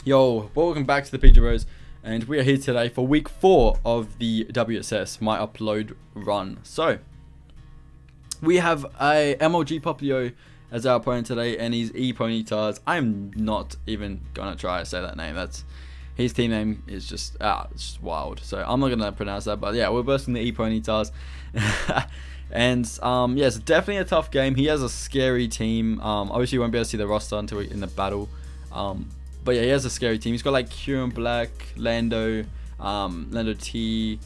Yo, welcome back to the ThePichuBros, and we are here today for week 4 of the WSS, my upload run. So, we have a MLG Poplio as our opponent today, and he's Ponytas. I'm not even gonna try to say that name. His team name is just it's just wild. So I'm not gonna pronounce that, but yeah, we're versing the Ponytas. And yeah, it's definitely a tough game. He has a scary team. Obviously you won't be able to see the roster until we're in the battle. But yeah, he has a scary team. He's got like Kieran Black, Lando, Lando T.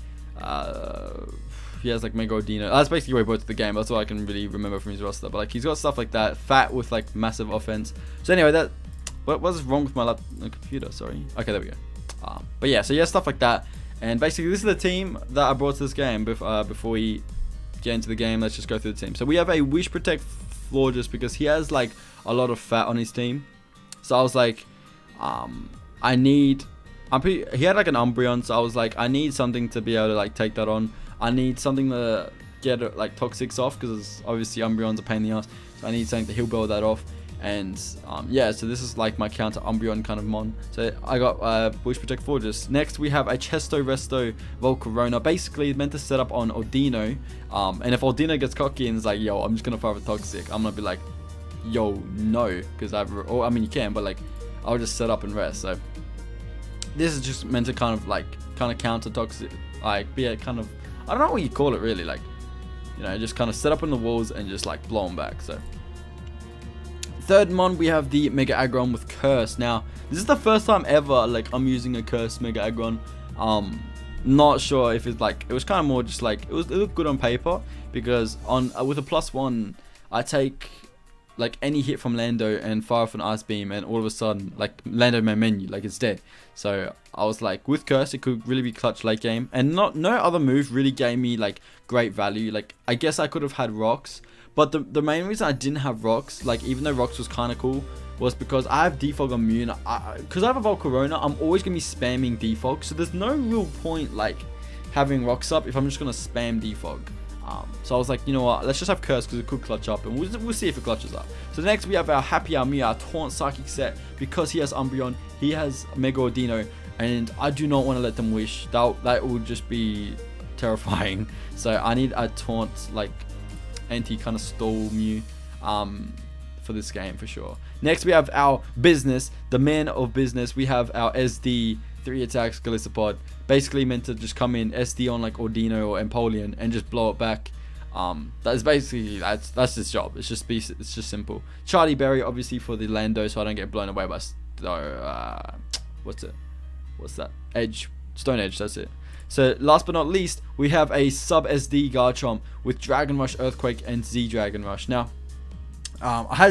He has like Mega Odino. That's basically where he brought to the game. That's all I can really remember from his roster. But like he's got stuff like that. Fat with like massive offense. So anyway, what was wrong with my computer? Sorry. Okay, there we go. But yeah, so he has stuff like that. And basically this is the team that I brought to this game before we get into the game. Let's just go through the team. So we have a Wish Protect Floor just because he has like a lot of fat on his team. So I was like, he had like an Umbreon, so I was like, I need something to be able to like take that on. I need something to get like Toxics off, because obviously Umbreon's a pain in the ass, so I need something to heal build that off. And yeah, so this is like my counter Umbreon kind of mon. So I got Wish Protect Fortress. Next we have a Chesto Resto Volcarona, basically meant to set up on Odino. And if Odino gets cocky and is like, yo, I'm just gonna fire a Toxic, I'm gonna be like, yo, no, because I mean you can, but like I'll just set up and rest. So this is just meant to kind of counter Toxic, like be a kind of, I don't know what you call it really, like, you know, just kind of set up in the walls and just like blow them back. So third mon, we have the Mega Aggron with Curse. Now this is the first time ever like I'm using a Curse Mega Aggron. Not sure if it's like, it was kind of more just like, it looked good on paper, because on with a +1 I take like any hit from Lando and fire off an Ice Beam, and all of a sudden like Lando my menu, like it's dead. So I was like, with Curse it could really be clutch late game, and no other move really gave me like great value. Like I guess I could have had Rocks, but the main reason I didn't have Rocks, like even though Rocks was kind of cool, was because I have Defog immune. Because I have a Volcarona, I'm always gonna be spamming Defog, so there's no real point like having Rocks up if I'm just gonna spam Defog. So I was like, you know what, let's just have Curse because it could clutch up, and we'll see if it clutches up. So next we have our Happy Armia Taunt Psychic set, because he has Umbreon, he has Mega Odino, and I do not want to let them wish. That would just be terrifying. So I need a Taunt like anti kind of stall Mew for this game for sure. Next we have our Business, the man of business. We have our SD 3 attacks Galissapod, basically meant to just come in SD on like Ordino or Empoleon and just blow it back. That is basically, that's his job. It's just simple. Charlie Berry obviously for the Lando, so I don't get blown away by what's that? Stone Edge, that's it. So last but not least, we have a sub SD Garchomp with Dragon Rush, Earthquake, and Z Dragon Rush. Now I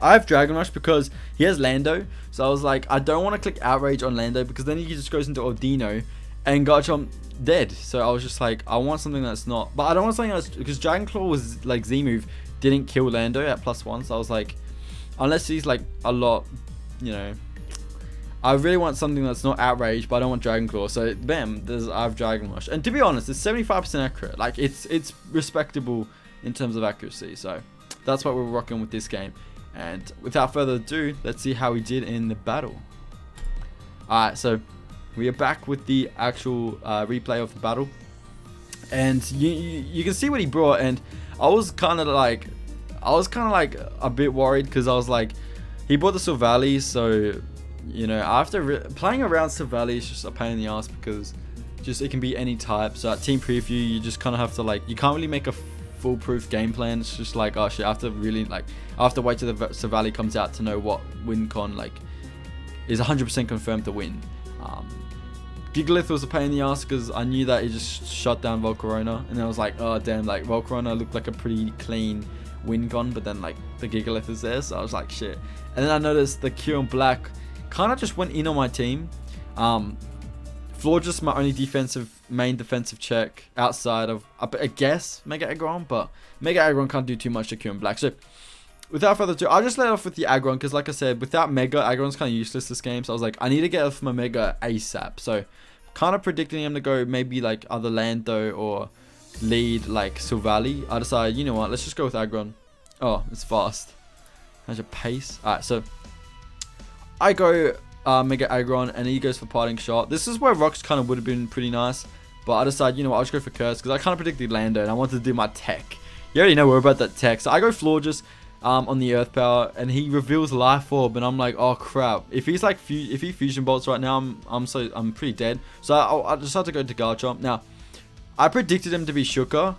have Dragon Rush because he has Lando, so I was like, I don't want to click Outrage on Lando because then he just goes into Ordino and Garchomp dead. So I was just like, I want something that's not, but I don't want something else, because Dragon Claw was like Z move didn't kill Lando at +1, so I was like, unless he's like a lot, you know, I really want something that's not Outrage, but I don't want Dragon Claw. So bam, I have Dragon Rush, and to be honest, it's 75% accurate. Like it's respectable in terms of accuracy. So that's what we're rocking with this game. And without further ado, let's see how we did in the battle. Alright, so we are back with the actual replay of the battle. And you can see what he brought, and I was kind of like a bit worried, because I was like, he brought the Silvally, so you know, after playing around Silvally is just a pain in the ass, because just it can be any type. So at team preview, you just kind of have to like, you can't really make a foolproof game plan. It's just like, oh shit, I have to wait till the Silvally comes out to know what win con like is 100% confirmed to win. Gigalith was a pain in the ass, because I knew that he just shut down Volcarona, and then I was like, oh damn, like Volcarona looked like a pretty clean win con, but then like the Gigalith is there, so I was like, shit. And then I noticed the Kieran Black kind of just went in on my team. Floor just my only main defensive check outside of, I guess, Mega Aggron, but Mega Aggron can't do too much to Kieran Black. So without further ado, I'll just let off with the Aggron, because like I said, without Mega, Aggron's kind of useless this game. So I was like, I need to get off my Mega ASAP. So kind of predicting him to go maybe like either Lando or lead like Silvally. I decided, you know what, let's just go with Aggron. Oh, it's fast. How's your pace? Alright, so I go Mega Aggron, and he goes for Parting Shot. This is where Rocks kind of would have been pretty nice, but I decided, you know what, I'll just go for Curse, because I kind of predicted Lando, and I wanted to do my tech. You already know we're about that tech, so I go Florges on the Earth Power, and he reveals Life Orb, and I'm like, oh crap. If he's like, if he Fusion Bolts right now, I'm pretty dead. So I decided to go to Garchomp. Now, I predicted him to be Shooker.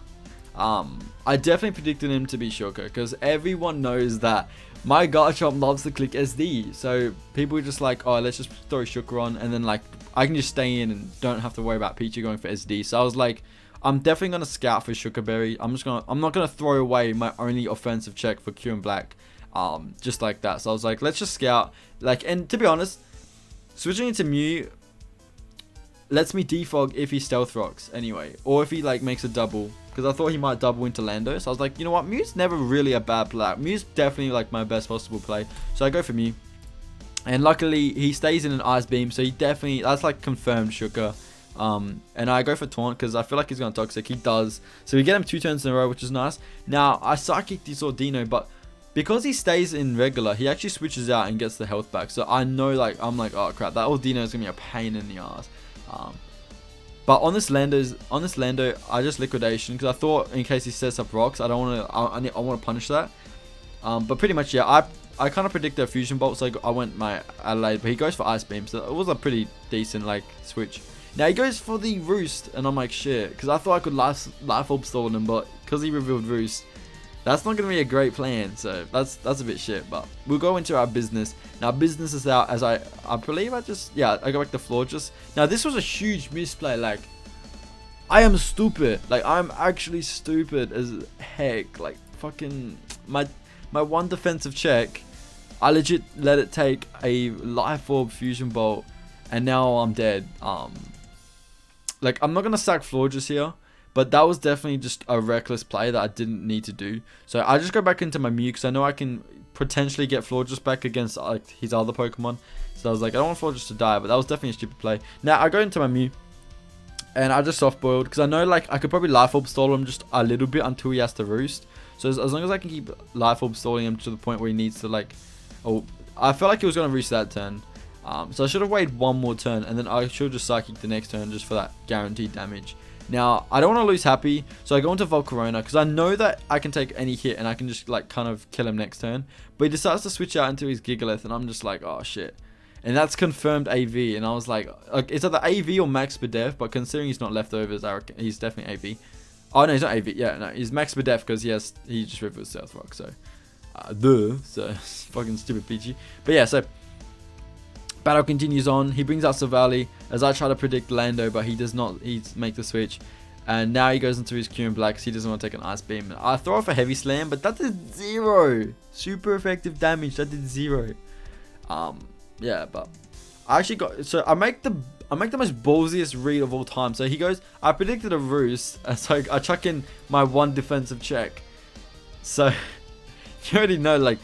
I definitely predicted him to be Shooker, because everyone knows that my Garchomp loves to click SD. So people are just like, oh, let's just throw Shooker on, and then like I can just stay in and don't have to worry about Pichu going for SD. So I was like, I'm definitely gonna scout for Shooker Berry. I'm not gonna throw away my only offensive check for Q and Black, just like that. So I was like, let's just scout. Like, and to be honest, switching into Mew lets me defog if he Stealth Rocks anyway, or if he like makes a double, because I thought he might double into Lando. So I was like, you know what, Mew's never really a bad play. Mew's definitely like my best possible play. So I go for Mew, and luckily he stays in an Ice Beam, so he definitely, that's like confirmed Shooker. And I go for Taunt because I feel like he's going to Toxic. He does. So we get him 2 turns in a row, which is nice. Now, I Psychic this Ordino, but because he stays in regular, he actually switches out and gets the health back. So I know, like, I'm like, oh crap, that Ordino is going to be a pain in the ass. But on this Lando, I just Liquidation because I thought in case he sets up Rocks, I don't want to, I want to punish that. But pretty much, yeah, I kind of predicted a Fusion Bolt, so I went my Adelaide, but he goes for Ice Beam, so it was a pretty decent, like, switch. Now he goes for the Roost, and I'm like, shit, because I thought I could Life Orb stall him, but because he revealed Roost, that's not going to be a great plan, so that's a bit shit, but we'll go into our business. Now, business is out, as I believe I go back to Florges. Now, this was a huge misplay, like, I am stupid, like, I'm actually stupid as heck, like, fucking, my one defensive check, I legit let it take a Life Orb Fusion Bolt, and now I'm dead. Like, I'm not going to sack Florges here, but that was definitely just a reckless play that I didn't need to do. So I just go back into my Mew because I know I can potentially get Florges back against like his other Pokemon. So I was like, I don't want Florges to die, but that was definitely a stupid play. Now I go into my Mew, and I just soft boiled because I know like I could probably Life Orb stall him just a little bit until he has to Roost. So as long as I can keep Life Orb stalling him to the point where he needs to like, oh, I felt like he was going to Roost that turn. So I should have waited one more turn, and then I should have just Psychic the next turn just for that guaranteed damage. Now, I don't want to lose Happy, so I go into Volcarona, because I know that I can take any hit, and I can just, like, kind of kill him next turn. But he decides to switch out into his Gigalith, and I'm just like, oh, shit. And that's confirmed AV, and I was like it's either AV or Max Bidef, but considering he's not leftovers, I reckon he's definitely AV. Oh, no, he's not AV. Yeah, no, he's Max Bidef, because he just reveals South Rock, so. So, fucking stupid PG. But yeah, so. Battle continues on. He brings out Savali as I try to predict Lando, but he does not. He make the switch, and now he goes into his Q and Black because he doesn't want to take an Ice Beam. I throw off a Heavy Slam, but that did 0 super effective damage. That did 0. Yeah, but I actually got. So I make the most ballsiest read of all time. So he goes. I predicted a Roost, so I chuck in my one defensive check. So you already know, like.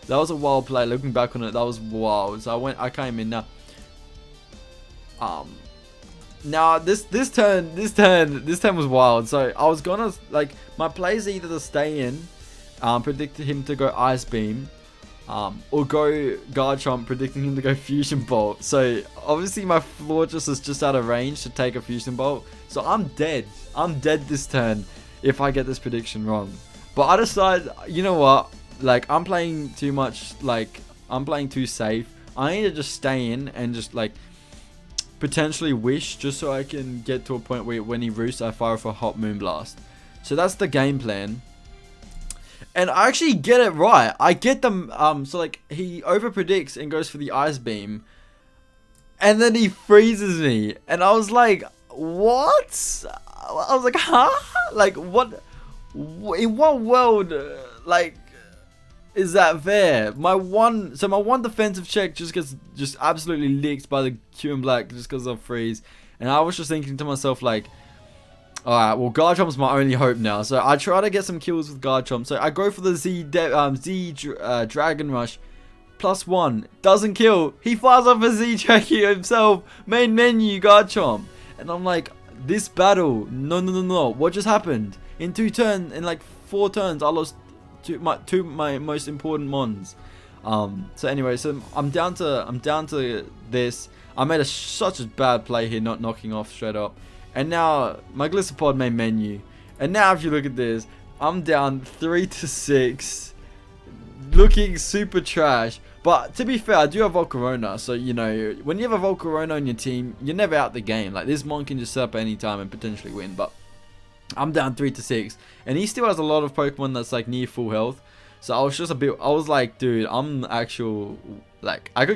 That was a wild play. Looking back on it, that was wild. So I came in now. Now this turn was wild. So I was gonna like my plays either to stay in, predicted him to go Ice Beam, or go Garchomp, predicting him to go Fusion Bolt. So obviously my Florges is just out of range to take a Fusion Bolt. So I'm dead. I'm dead this turn if I get this prediction wrong. But I decided, you know what? Like, I'm playing too much, like, I'm playing too safe. I need to just stay in and just, like, potentially wish just so I can get to a point where when he roosts, I fire for Hot Moonblast. So that's the game plan. And I actually get it right. I get them, so, like, he over-predicts and goes for the Ice Beam. And then he freezes me. And I was like, what? I was like, huh? Like, what? In what world, like... is that fair? My one defensive check just gets absolutely licked by the Q and Black just because of freeze, and I was just thinking to myself like, all right, well Garchomp's my only hope now. So I try to get some kills with Garchomp. So I go for the Z Dragon Rush, +1 doesn't kill. He fires off a Z Tracky himself. Main menu Garchomp, and I'm like, this battle, no. What just happened? In 4 turns, I lost two my most important mons. So anyway, so I'm down to this. I made such a bad play here, not knocking off straight up. And now my Glycerpod made menu. And now if you look at this, I'm down 3-6, looking super trash. But to be fair, I do have Volcarona, so you know, when you have a Volcarona on your team, you're never out the game. Like, this mon can just set up at any time and potentially win. But I'm down 3-6, and he still has a lot of Pokemon that's like near full health. So I was like, dude, I could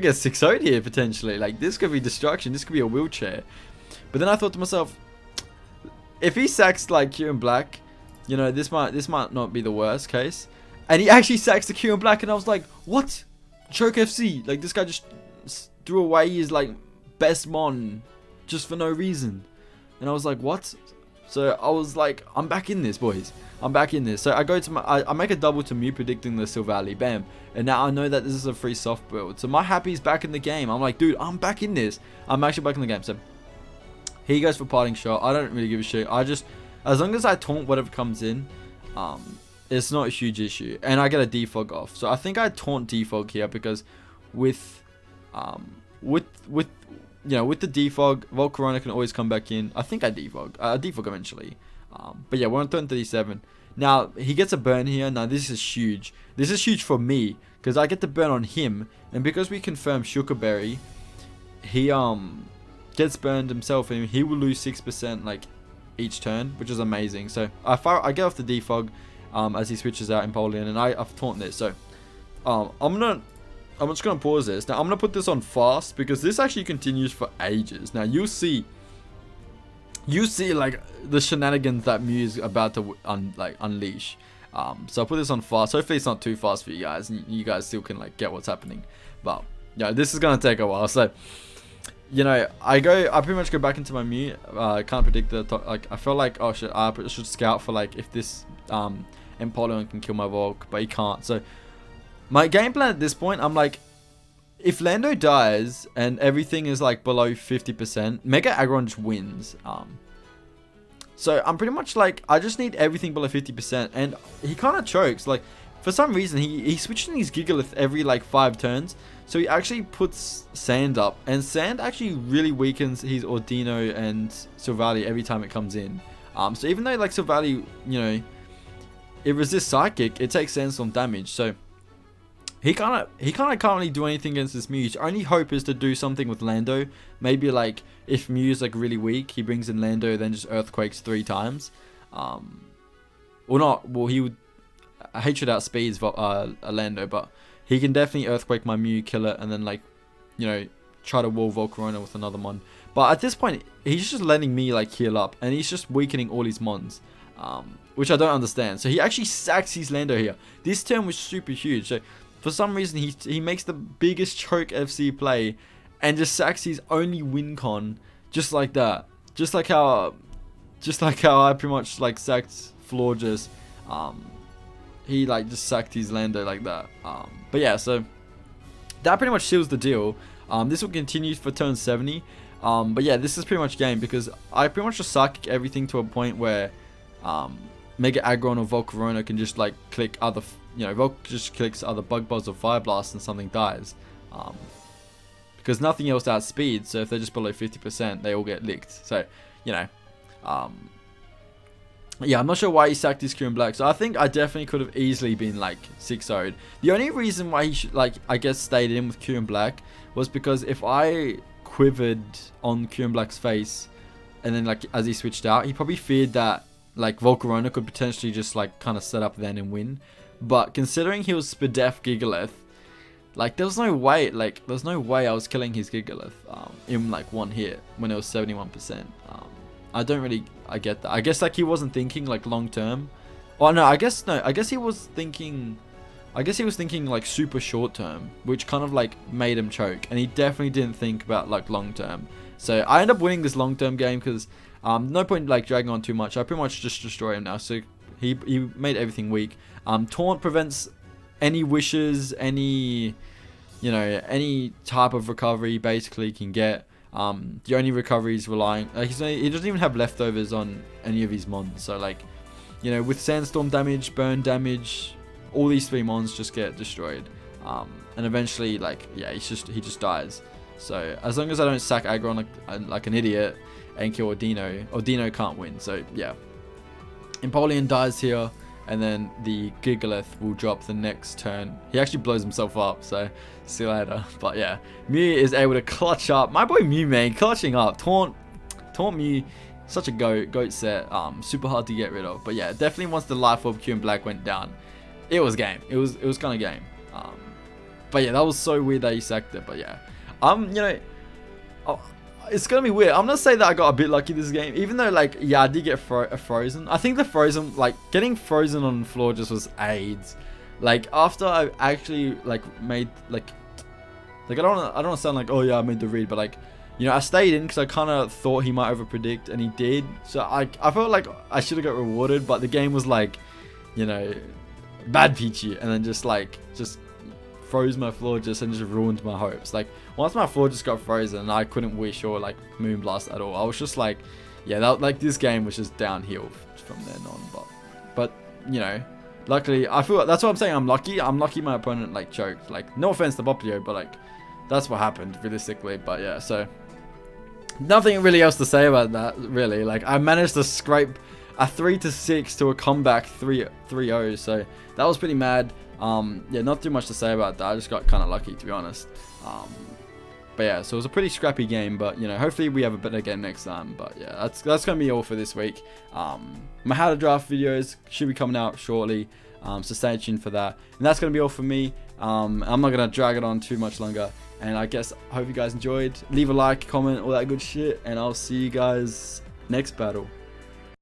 get 6-0'd here potentially. Like, this could be destruction. This could be a wheelchair. But then I thought to myself, if he sacks like Kieran Black, you know, this might not be the worst case. And he actually sacks the Kieran Black, and I was like, what? Choke FC. Like, this guy just threw away his like best mon just for no reason. And I was like, what? So I was like, I'm back in this, boys. I'm back in this. So I go to I make a double to Mew, predicting the Silvally, bam. And now I know that this is a free soft build. So my Happy's back in the game. I'm like, dude, I'm back in this. I'm actually back in the game. So he goes for parting shot. I don't really give a shit. As long as I taunt whatever comes in, it's not a huge issue. And I get a defog off. So I think I taunt defog here because with the defog, Volcarona can always come back in. I think I defog eventually. But yeah, we're on turn 37. Now, he gets a burn here. Now, this is huge. This is huge for me, because I get the burn on him. And because we confirm Sugarberry, he gets burned himself, and he will lose 6% like each turn, which is amazing. So I get off the defog as he switches out Empoleon, and I've taunted this. So I'm just going to pause this. Now, I'm going to put this on fast, because this actually continues for ages. Now, you see like the shenanigans that Mew is about to unleash. So I'll put this on fast. Hopefully it's not too fast for you guys, and you guys still can like get what's happening. But yeah, this is going to take a while. So, you know, I pretty much go back into my Mew. I can't predict I feel like, oh shit, I should scout for like if this Empoleon can kill my Volk, but he can't. So my game plan at this point, I'm like, if Lando dies and everything is like below 50%, Mega Aggrons wins. So I'm pretty much like, I just need everything below 50%, and he kind of chokes. Like, for some reason, he switches his Gigalith every like 5 turns. So he actually puts Sand up, and Sand actually really weakens his Ordino and Silvally every time it comes in. So even though like Silvally, you know, it resists Psychic, it takes Sandstorm damage. So he kind of can't really do anything against this Mew. His only hope is to do something with Lando. Maybe like if Mew's like really weak, he brings in Lando, then just Earthquakes 3 times. Or not. Well, he would Hatred outspeeds Lando, but he can definitely Earthquake my Mew, kill it, and then like, you know, try to wall Volcarona with another mon. But at this point, he's just letting me like heal up, and he's just weakening all his mons. Which I don't understand. So he actually sacks his Lando here. This turn was super huge. So for some reason, he makes the biggest choke FC play and just sacks his only win con just like that. Just like how I pretty much like sacked Florges. He like just sacked his Lando like that. But yeah, so that pretty much seals the deal. This will continue for turn 70. But yeah, this is pretty much game, because I pretty much just psychic everything to a point where Mega Aggron or Volcarona can just like click other, you know, Volk just clicks other Bug Buzz or Fire Blast and something dies. Because nothing else outspeeds, so if they're just below 50%, they all get licked. So, you know, yeah, I'm not sure why he sacked his Kieran Black. So I think I definitely could have easily been like 6-0'd. The only reason why he should, like, I guess stayed in with Kieran Black was because if I quivered on Kieran Black's face and then like as he switched out, he probably feared that like Volcarona could potentially just like kind of set up then and win. But considering he was Spadef Gigalith, like there was no way I was killing his Gigalith in like one hit when it was 71%. I get that. I guess like he wasn't thinking like long term. Oh no, I guess he was thinking like super short term, which kind of like made him choke, and he definitely didn't think about like long term. So I end up winning this long term game because no point like dragging on too much. I pretty much just destroy him now. So he made everything weak. Taunt prevents any wishes, any type of recovery basically he can get. The only recovery is relying, he doesn't even have leftovers on any of his mons. So like, you know, with Sandstorm damage, Burn damage, all these 3 mons just get destroyed. and eventually, like, yeah, he just dies. So as long as I don't sack Aggron like an idiot and kill Dino can't win. So yeah, Empoleon dies here, and then the Gigalith will drop the next turn. He actually blows himself up, so see you later. But yeah, Mew is able to clutch up. My boy Mew, man, clutching up. Taunt Mew, such a goat set. Super hard to get rid of. But yeah, definitely once the Life Orb Q and Black went down, it was game. It was kind of game. But yeah, that was so weird that he sacked it. But yeah, you know, it's gonna be weird. I'm gonna say that I got a bit lucky this game, even though, like, yeah, I did get frozen. I think the frozen, like, getting frozen on the floor just was AIDS. Like, after I actually like made like I don't want to sound like, oh yeah, I made the read, but like, you know, I stayed in because I kind of thought he might overpredict, and he did. So I felt like I should have got rewarded, but the game was like, you know, bad Pichu, and then just froze my floor and just ruined my hopes. Like, once my floor just got frozen, I couldn't wish or like Moonblast at all. I was just like, yeah, like this game was just downhill from then on. But you know, luckily, I feel that's what I'm saying. I'm lucky my opponent like choked. Like, no offense to Boplio, but like, that's what happened realistically. But yeah, so nothing really else to say about that really. Like, I managed to scrape a 3-6 to a comeback 3-0, so that was pretty mad. Yeah, not too much to say about that. I just got kind of lucky, to be honest. But yeah, so it was a pretty scrappy game, but you know, hopefully we have a better game next time. But yeah, that's gonna be all for this week. My how to draft videos should be coming out shortly, so stay tuned for that. And that's gonna be all for me. I'm not gonna drag it on too much longer, and I guess I hope you guys enjoyed. Leave a like, comment, all that good shit, and I'll see you guys next battle.